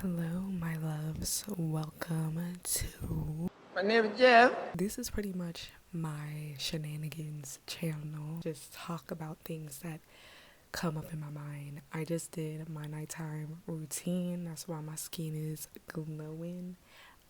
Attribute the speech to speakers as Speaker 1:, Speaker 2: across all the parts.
Speaker 1: Hello, my loves. Welcome to...
Speaker 2: My name is Jeff.
Speaker 1: This is pretty much my shenanigans channel. Just talk about things that come up in my mind. I just did my nighttime routine. That's why my skin is glowing.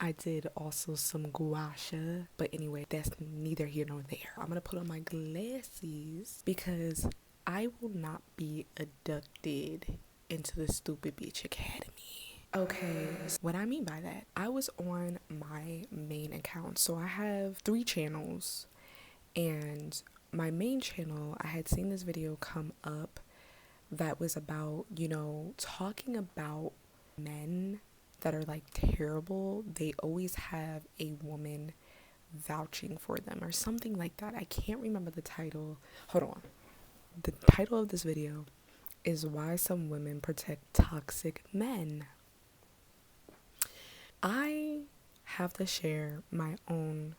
Speaker 1: I did also some gua sha. But anyway, that's neither here nor there. I'm going to put on my glasses because I will not be abducted into the stupid bitch academy. Okay, so what I mean by that, I was on my main account. So I have 3 channels, and my main channel, I had seen this video come up that was about, talking about men that are like terrible. They always have a woman vouching for them or something like that. I can't remember the title. Hold on. The title of this video is Why Some Women Protect Toxic Men. I have to share my own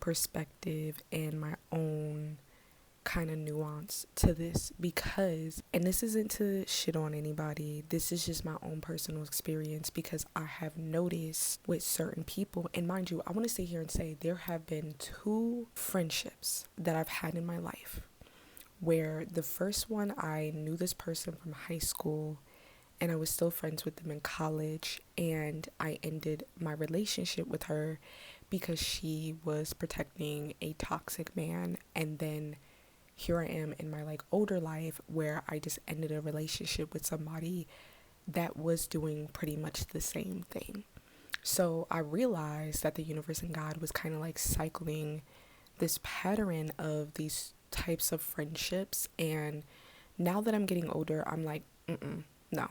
Speaker 1: perspective and my own kind of nuance to this because, and this isn't to shit on anybody, this is just my own personal experience because I have noticed with certain people, and mind you, I want to sit here and say there have been 2 friendships that I've had in my life where the first one, I knew this person from high school and I was still friends with them in college, and I ended my relationship with her because she was protecting a toxic man. And then here I am in my older life where I just ended a relationship with somebody that was doing pretty much the same thing. So I realized that the universe and God was kind of cycling this pattern of these types of friendships. And now that I'm getting older, I'm like, no.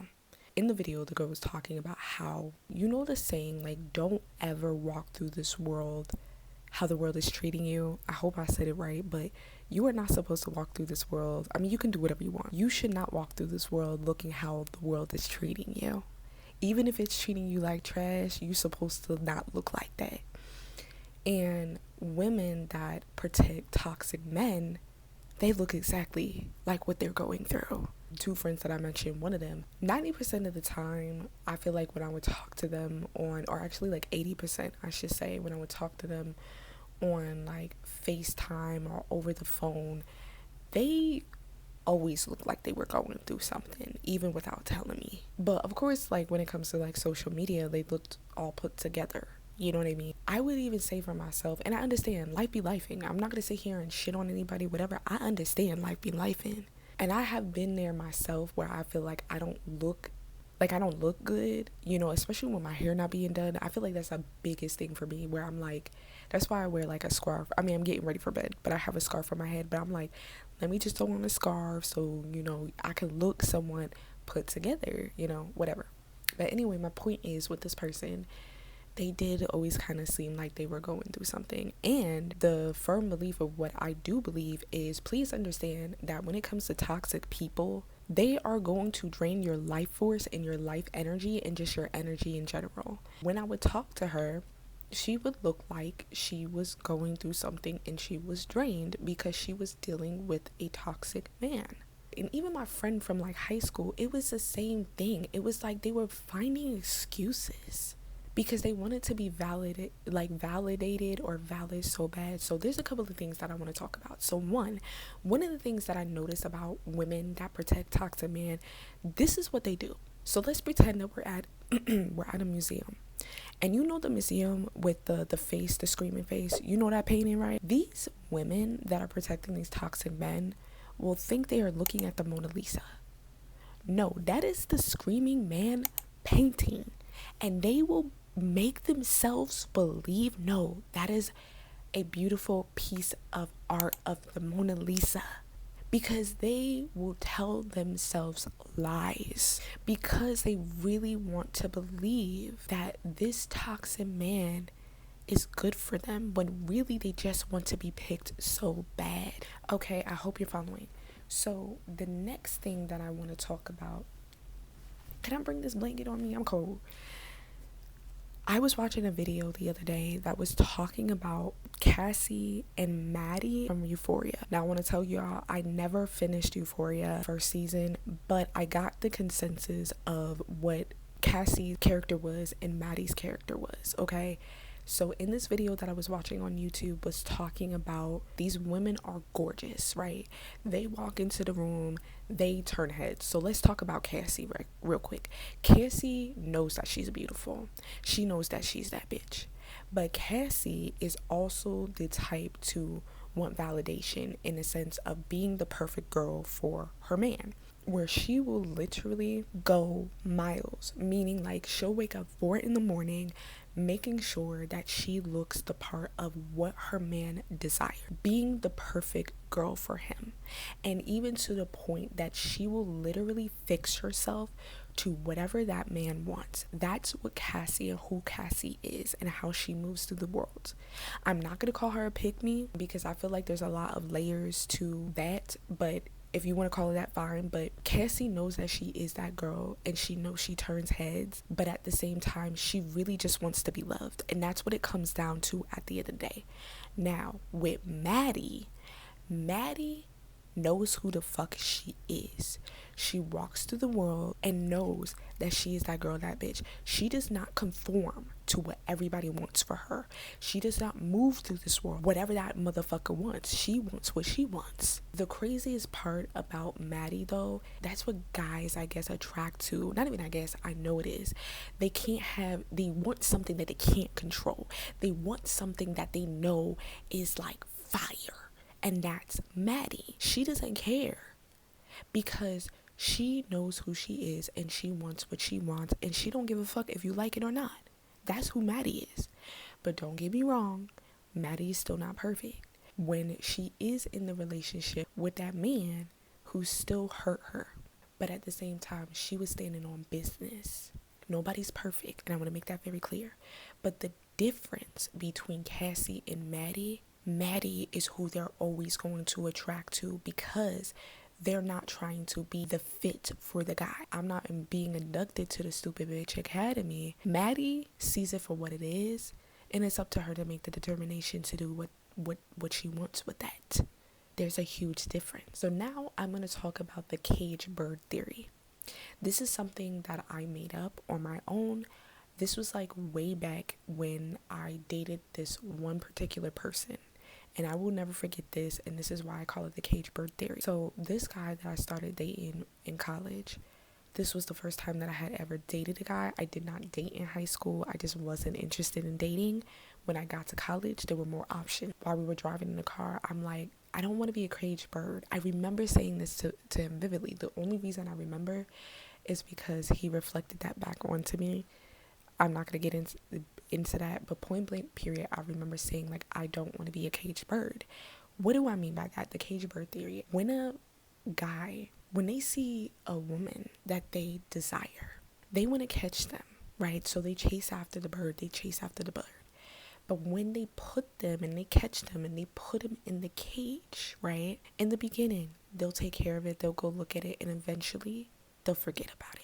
Speaker 1: In the video, the girl was talking about how, the saying, don't ever walk through this world how the world is treating you. I hope I said it right, but you are not supposed to walk through this world. I mean, you can do whatever you want. You should not walk through this world looking how the world is treating you. Even if it's treating you like trash, you're supposed to not look like that. And women that protect toxic men, they look exactly like what they're going through. 2 friends that I mentioned, one of them, 90% of the time, I feel like when I would talk to them on, or actually 80%, I should say, when I would talk to them on FaceTime or over the phone, they always looked like they were going through something, even without telling me. But of course, when it comes to social media, they looked all put together. You know what I mean? I would even say for myself, and I understand life be lifing. I'm not going to sit here and shit on anybody, whatever. I understand life be lifing. And I have been there myself where I feel like I don't look good, especially when my hair not being done. I feel like that's the biggest thing for me where I'm that's why I wear a scarf. I mean, I'm getting ready for bed, but I have a scarf on my head, but I'm let me just throw on a scarf so, I can look somewhat put together, whatever. But anyway, my point is with this person, they did always kind of seem like they were going through something. And the firm belief of what I do believe is, please understand that when it comes to toxic people, they are going to drain your life force and your life energy and just your energy in general. When I would talk to her, she would look like she was going through something and she was drained because she was dealing with a toxic man. And even my friend from high school, it was the same thing. It was they were finding excuses because they wanted to be validated or valid so bad. So there's a couple of things that I want to talk about. So one of the things that I notice about women that protect toxic men, this is what they do. So let's pretend that we're at a museum. And the museum with the face, the screaming face, that painting, right? These women that are protecting these toxic men will think they are looking at the Mona Lisa. No, that is the screaming man painting. And they will make themselves believe, no, that is a beautiful piece of art of the Mona Lisa, because they will tell themselves lies because they really want to believe that this toxic man is good for them when really they just want to be picked so bad. Okay, I hope you're following. So the next thing that I want to talk about, can I bring this blanket on me? I'm cold. I was watching a video the other day that was talking about Cassie and Maddy from Euphoria. Now, I want to tell y'all, I never finished Euphoria first season, but I got the consensus of what Cassie's character was and Maddy's character was, okay? So in this video that I was watching on YouTube was talking about these women are gorgeous, right? They walk into the room, they turn heads. So let's talk about Cassie real quick. Cassie knows that she's beautiful. She knows that she's that bitch. But Cassie is also the type to want validation in the sense of being the perfect girl for her man, where she will literally go miles, meaning like she'll wake up 4 in the morning making sure that she looks the part of what her man desires, being the perfect girl for him. And even to the point that she will literally fix herself to whatever that man wants. That's what Cassie and who Cassie is and how she moves through the world. I'm not going to call her a pick-me because I feel like there's a lot of layers to that, but if you want to call it that, fine. But Cassie knows that she is that girl and she knows she turns heads, but at the same time she really just wants to be loved, and that's what it comes down to at the end of the day. Now with Maddy knows who the fuck she is. She walks through the world and knows that she is that girl, that bitch. She does not conform to what everybody wants for her. She does not move through this world whatever that motherfucker wants. She wants what she wants. The craziest part about Maddy though, that's what guys I guess attract to. Not even I guess, I know it is. They want something that they can't control. They want something that they know is like fire. And that's Maddy. She doesn't care because she knows who she is and she wants what she wants, and she don't give a fuck if you like it or not. That's who Maddy is. But don't get me wrong, Maddy is still not perfect. When she is in the relationship with that man who still hurt her, but at the same time she was standing on business. Nobody's perfect, and I want to make that very clear. But the difference between Cassie and Maddy is who they're always going to attract to, because they're not trying to be the fit for the guy. I'm not being inducted to the stupid bitch academy. Maddy sees it for what it is, and it's up to her to make the determination to do what she wants with that. There's a huge difference. So now I'm going to talk about the cage bird theory. This is something that I made up on my own. This was like way back when I dated this one particular person. And I will never forget this, and this is why I call it the cage bird theory. So this guy that I started dating in college, this was the first time that I had ever dated a guy. I did not date in high school. I just wasn't interested in dating. When I got to college, there were more options. While we were driving in the car, I'm like, I don't want to be a cage bird. I remember saying this to him vividly. The only reason I remember is because he reflected that back onto me. I'm not going to get into that, but point blank period, I remember saying like, I don't want to be a cage bird. What do I mean by that? The cage bird theory. When a guy, when they see a woman that they desire, they want to catch them, right? So they chase after the bird, But when they put them and they catch them and they put them in the cage, right? In the beginning, they'll take care of it, they'll go look at it, and eventually they'll forget about it.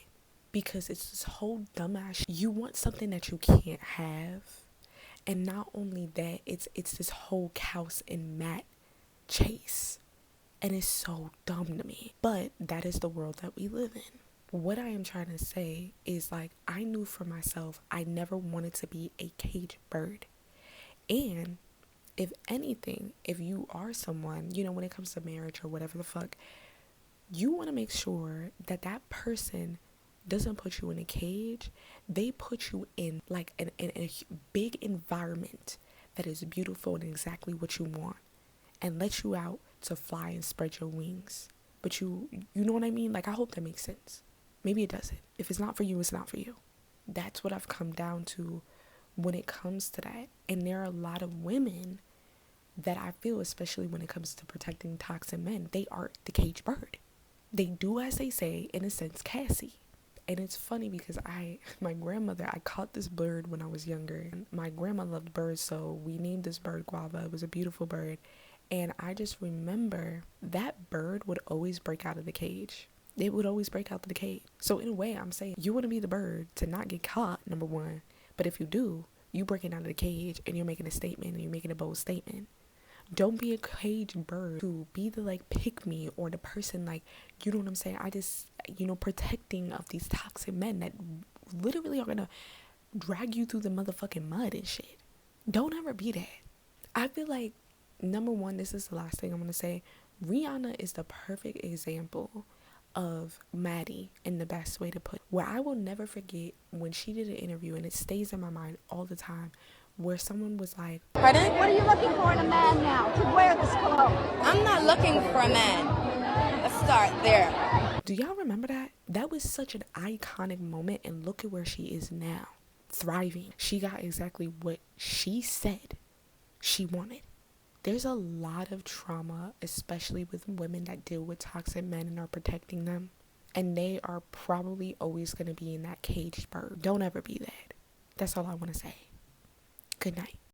Speaker 1: Because it's this whole dumbass, you want something that you can't have. And not only that, it's this whole cows and mat chase. And it's so dumb to me. But that is the world that we live in. What I am trying to say is like, I knew for myself, I never wanted to be a cage bird. And if anything, if you are someone, when it comes to marriage or whatever the fuck, you want to make sure that that person doesn't put you in a cage. They put you in like in a big environment that is beautiful and exactly what you want, and let you out to fly and spread your wings. But you know what I mean? Like, I hope that makes sense. Maybe it doesn't. If it's not for you, it's not for you. That's what I've come down to when it comes to that. And there are a lot of women that I feel, especially when it comes to protecting toxic men, they are the cage bird. They do as they say, in a sense, Cassie. And it's funny because my grandmother, I caught this bird when I was younger. My grandma loved birds, so we named this bird Guava. It was a beautiful bird. And I just remember that bird would always break out of the cage. It would always break out of the cage. So in a way, I'm saying you want to be the bird to not get caught, number one. But if you do, you breaking out of the cage and you're making a statement and you're making a bold statement. Don't be a cage bird to be the like pick me or the person like, you know what I'm saying? I just, protecting of these toxic men that literally are gonna drag you through the motherfucking mud and shit. Don't ever be that. I feel like, number one, this is the last thing I'm gonna say. Rihanna is the perfect example of Maddy in the best way to put it. Where I will never forget when she did an interview, and it stays in my mind all the time, where someone was like,
Speaker 2: pardon?
Speaker 3: What are you looking for in a man now to wear this cologne?
Speaker 2: I'm not looking for a man. Let's start there.
Speaker 1: do y'all remember that? That was such an iconic moment, and look at where she is now, thriving. She got exactly what she said she wanted. There's a lot of trauma, especially with women that deal with toxic men and are protecting them. And they are probably always going to be in that caged bird. Don't ever be that. That's all I want to say. Good night.